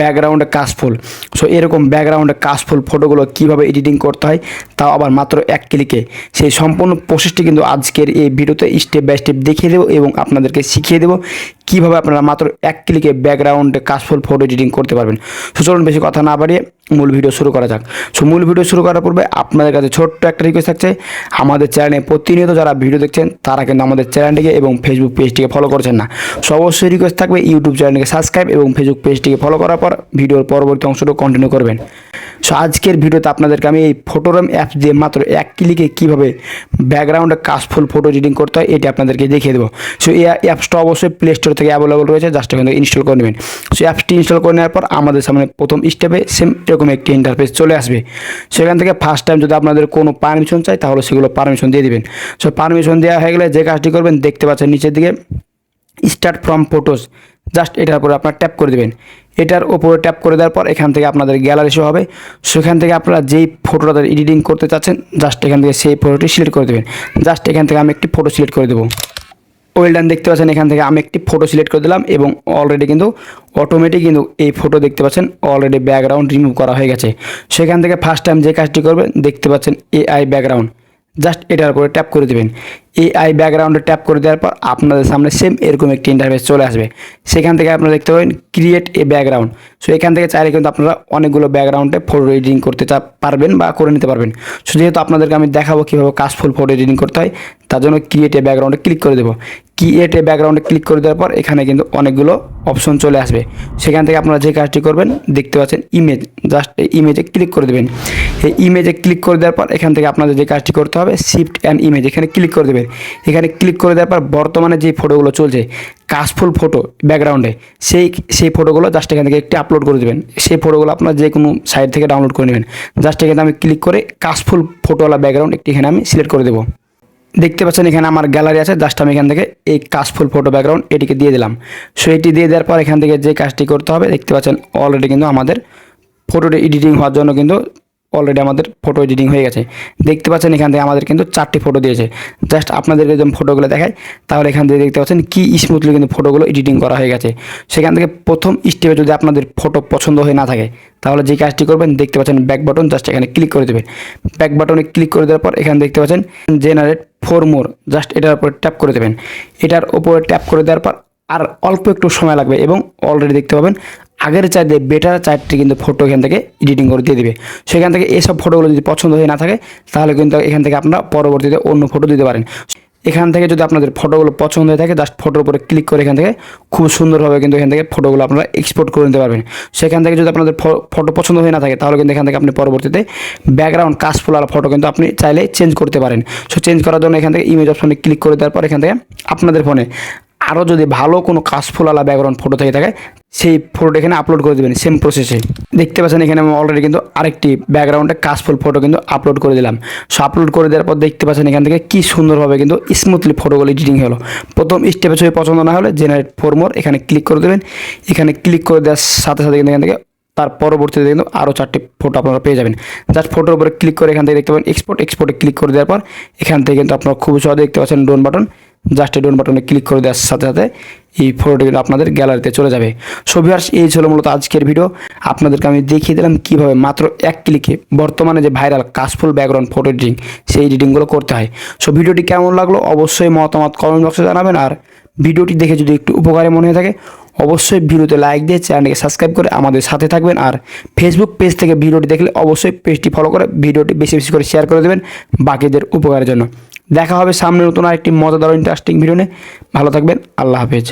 ব্যাকগ্রাউন্ডে কাশফুল। সো এরকম ব্যাকগ্রাউন্ডে কাশফুল ফটোগুলো কীভাবে এডিটিং করতে হয় তাও আবার মাত্র এক ক্লিকে, সেই সম্পূর্ণ প্রসেসটি কিন্তু আজকের এই ভিডিওতে স্টেপ বাই স্টেপ দেখিয়ে দেবো এবং আপনাদেরকে শিখিয়ে দেবো কীভাবে আপনারা মাত্র এক ক্লিকে ব্যাকগ্রাউন্ডে কাশফুল ফটো এডিটিং করতে পারবেন। সো চলুন বেশি কথা না বাড়িয়ে মূল ভিডিও শুরু করা যাক। সো মূল ভিডিও শুরু করার পূর্বে আপনাদের কাছে ছোট্ট একটা রিকোয়েস্ট থাকছে, আমাদের চ্যানেলে প্রতিনিয়ত যারা ভিডিও দেখছেন তারা কিন্তু আমাদের চ্যানেলটিকে এবং ফেসবুক পেজটিকে ফলো করছেন না। সো অবশ্যই রিকোয়েস্ট থাকবে ইউটিউব চ্যানেলটিকে সাবস্ক্রাইব এবং ফেসবুক পেজটিকে ফলো করার পর ভিডিওর পরবর্তী অংশটুকু কন্টিনিউ করবেন। সো আজকের ভিডিওতে আপনাদেরকে আমি এই ফটোরাম অ্যাপস দিয়ে মাত্র এক ক্লিকে কীভাবে ব্যাকগ্রাউন্ডে কাশফুল ফটো এডিটিং করতে হয় এটি আপনাদেরকে দেখিয়ে দেবো। সো এই অ্যাপসটা অবশ্যই প্লে স্টোর থেকে অ্যাভেলেবল রয়েছে, জাস্ট এখান থেকে ইনস্টল করে নেবেন। সো অ্যাপসটি ইনস্টল করে নেওয়ার পর আমাদের সামনে প্রথম স্টেপে সেম এরকম একটি ইন্টারফেস চলে আসবে। সেখান থেকে ফার্স্ট টাইম যদি আপনাদের কোনো পারমিশন চাই তাহলে সেগুলো পারমিশন দিয়ে দিবেন। সো পারমিশন দেওয়া হয়ে গেলে যে কাজটি করবেন দেখতে পাচ্ছেন নিচের দিকে স্টার্ট ফ্রম ফটোস, জাস্ট এটার উপরে আপনার ট্যাপ করে দেবেন। এটার উপরে ট্যাপ করে দেওয়ার পর এখান থেকে আপনাদের গ্যালারি শো হবে। সেখান থেকে আপনারা যেই ফটোটা এডিটিং করতে চাচ্ছেন জাস্ট এখান থেকে সেই ফটোটি সিলেক্ট করে দেবেন। জাস্ট এখান থেকে আমি একটি ফটো সিলেক্ট করে দেবো। ওয়েল ডান, দেখতে পাচ্ছেন এখান থেকে আমি একটি ফটো সিলেক্ট করে দিলাম এবং অলরেডি কিন্তু অটোমেটিক কিন্তু এই ফটো দেখতে পাচ্ছেন অলরেডি ব্যাকগ্রাউন্ড রিমুভ করা হয়ে গেছে। সেখান থেকে ফার্স্ট টাইম যে কাজটি করবেন দেখতে পাচ্ছেন এআই ব্যাকগ্রাউন্ড, জাস্ট এটার উপরে ট্যাপ করে দেবেন। এআই ব্যাকগ্রাউন্ডে ট্যাপ করে দেওয়ার পর আপনাদের সামনে সেম এরকম একটি ইন্টারফেস চলে আসবে। সেখান থেকে আপনারা দেখতে পাবেন ক্রিয়েট এ ব্যাকগ্রাউন্ড। সো এখান থেকে চাইলে কিন্তু আপনারা অনেকগুলো ব্যাকগ্রাউন্ডে ফটো এডিটিং করতে পারবেন বা করে নিতে পারবেন। সো যেহেতু আপনাদেরকে আমি দেখাবো কীভাবে কাশফুল ফটো এডিটিং করতে হয়, তার জন্য ক্রিয়েট এ ব্যাকগ্রাউন্ডে ক্লিক করে দেবো। ক্রিয়েট এ ব্যাকগ্রাউন্ডে ক্লিক করে দেওয়ার পর এখানে কিন্তু অনেকগুলো অপশন চলে আসবে। সেখান থেকে আপনারা যে কাজটি করবেন দেখতে পাচ্ছেন ইমেজ, জাস্ট এই ইমেজে ক্লিক করে দেবেন। এই ইমেজে ক্লিক করে দেওয়ার পর এখান থেকে আপনাদের যে কাজটি করতে হবে শিফট অ্যান্ড ইমেজ, এখানে ক্লিক করে দেবেন। এখানে ক্লিক করে দেওয়ার পর বর্তমানে যে ফটোগুলো চলছে কাশফুল ফটো ব্যাকগ্রাউন্ডে সেই ফটোগুলো জাস্ট এখান থেকে একটি আপলোড করে দেবেন। সেই ফটোগুলো আপনার যে কোনো সাইট থেকে ডাউনলোড করে নেবেন। জাস্ট এখানে আমি ক্লিক করে কাশফুল ফটোওয়ালা ব্যাকগ্রাউন্ড একটি এখানে আমি সিলেক্ট করে দেবো। দেখতে পাচ্ছেন এখানে আমার গ্যালারি আছে, জাস্ট আমি এখান থেকে এই কাশফুল ফটো ব্যাকগ্রাউন্ড এটিকে দিয়ে দিলাম। সো এটি দিয়ে দেওয়ার পর এখান থেকে যে কাজটি করতে হবে দেখতে পাচ্ছেন অলরেডি কিন্তু আমাদের ফটোটি এডিটিং হওয়ার জন্য কিন্তু অলরেডি আমাদের ফটো এডিটিং হয়ে গেছে। দেখতে পাচ্ছেন এখান থেকে আমাদের কিন্তু 4টি ফটো দিয়েছে। জাস্ট আপনাদেরকে যখন ফটোগুলো দেখায় তাহলে এখান থেকে দেখতে পাচ্ছেন কি স্মুথলি কিন্তু ফটোগুলো এডিটিং করা হয়ে গেছে। সেখান থেকে প্রথম স্টেপে যদি আপনাদের ফটো পছন্দ হয়ে না থাকে তাহলে যে কাজটি করবেন দেখতে পাচ্ছেন ব্যাক বাটন, জাস্ট এখানে ক্লিক করে দেবেন। ব্যাক বাটনে ক্লিক করে দেওয়ার পর এখানে দেখতে পাচ্ছেন জেনারেট ফর মোর, জাস্ট এটার উপরে ট্যাপ করে দেবেন। এটার উপরে ট্যাপ করে দেওয়ার পর আর অল্প একটু সময় লাগবে এবং অলরেডি দেখতে পাবেন আগের চাইতে বেটার 4টি কিন্তু ফটো এখান থেকে এডিটিং করে দিয়ে দেবে। সেখান থেকে এসব ফটোগুলো যদি পছন্দ হয়ে না থাকে তাহলে কিন্তু এখান থেকে আপনারা পরবর্তীতে অন্য ফটো দিতে পারেন। এখান থেকে যদি আপনাদের ফটোগুলো পছন্দ হয়ে থাকে জাস্ট ফটোর উপরে ক্লিক করে এখান থেকে খুব সুন্দরভাবে কিন্তু এখান থেকে ফটোগুলো আপনারা এক্সপোর্ট করে নিতে পারবেন। সেখান থেকে যদি আপনাদের ফটো পছন্দ হয়ে না থাকে তাহলে কিন্তু এখান থেকে আপনি পরবর্তীতে ব্যাকগ্রাউন্ড কাশফুল আর ফটো কিন্তু আপনি চাইলে চেঞ্জ করতে পারেন। সো চেঞ্জ করার জন্য এখান থেকে ইমেজ অপশনে ক্লিক করে দেওয়ার পর এখান থেকে আপনাদের ফোনে আরও যদি ভালো কোনো কাশফুলওয়ালা ব্যাকগ্রাউন্ড ফটো থেকে থাকে সেই ফটোটা এখানে আপলোড করে দেবেন সেম প্রসেসে। দেখতে পাচ্ছেন এখানে আমি অলরেডি কিন্তু আরেকটি ব্যাকগ্রাউন্ডে কাশফুল ফটো কিন্তু আপলোড করে দিলাম। সো আপলোড করে দেওয়ার পর দেখতে পাচ্ছেন এখান থেকে কি সুন্দরভাবে কিন্তু স্মুথলি ফটোগুলো এডিটিং হলো। প্রথম স্টেপে ছবি পছন্দ না হলে জেনারেট ফর মোর এখানে ক্লিক করে দেবেন। এখানে ক্লিক করে দেওয়ার সাথে সাথে কিন্তু এখান থেকে তার পরবর্তীতে কিন্তু আরও 4টি ফটো আপনারা পেয়ে যাবেন। জাস্ট ফটোর উপরে ক্লিক করে এখান থেকে দেখতে পাবেন এক্সপোর্টে ক্লিক করে দেওয়ার পর এখান থেকে কিন্তু আপনারা খুব সহজে দেখতে পাচ্ছেন ডোন বাটন, জাস্ট এই ডোন বাটনে ক্লিক করে দেওয়ার সাথে সাথে এই ফটোটি কিন্তু আপনাদের গ্যালারিতে চলে যাবে। সো ভিউয়ার্স, এই ছিল মূলত আজকের ভিডিও। আপনাদেরকে আমি দেখিয়ে দিলাম কীভাবে মাত্র এক ক্লিকে বর্তমানে যে ভাইরাল কাশফুল ব্যাকগ্রাউন্ড ফটো এডিটিং সেই এডিটিংগুলো করতে হয়। সো ভিডিওটি কেমন লাগলো অবশ্যই মতামত কমেন্ট বক্সে জানাবেন। আর ভিডিওটি দেখে যদি একটু উপকারী মনে হয়ে থাকে অবশ্যই ভিডিওতে লাইক দিয়ে চ্যানেলকে সাবস্ক্রাইব করে আমাদের সাথে থাকবেন। আর ফেসবুক পেজ থেকে ভিডিওটি দেখলে অবশ্যই পেজটি ফলো করে ভিডিওটি বেশি বেশি করে শেয়ার করে দেবেন বাকিদের উপকারের জন্য। দেখা হবে সামনে নতুন আরেকটি মজাদার ইন্টারেস্টিং ভিডিও নিয়ে। ভালো থাকবেন, আল্লাহ হাফেজ।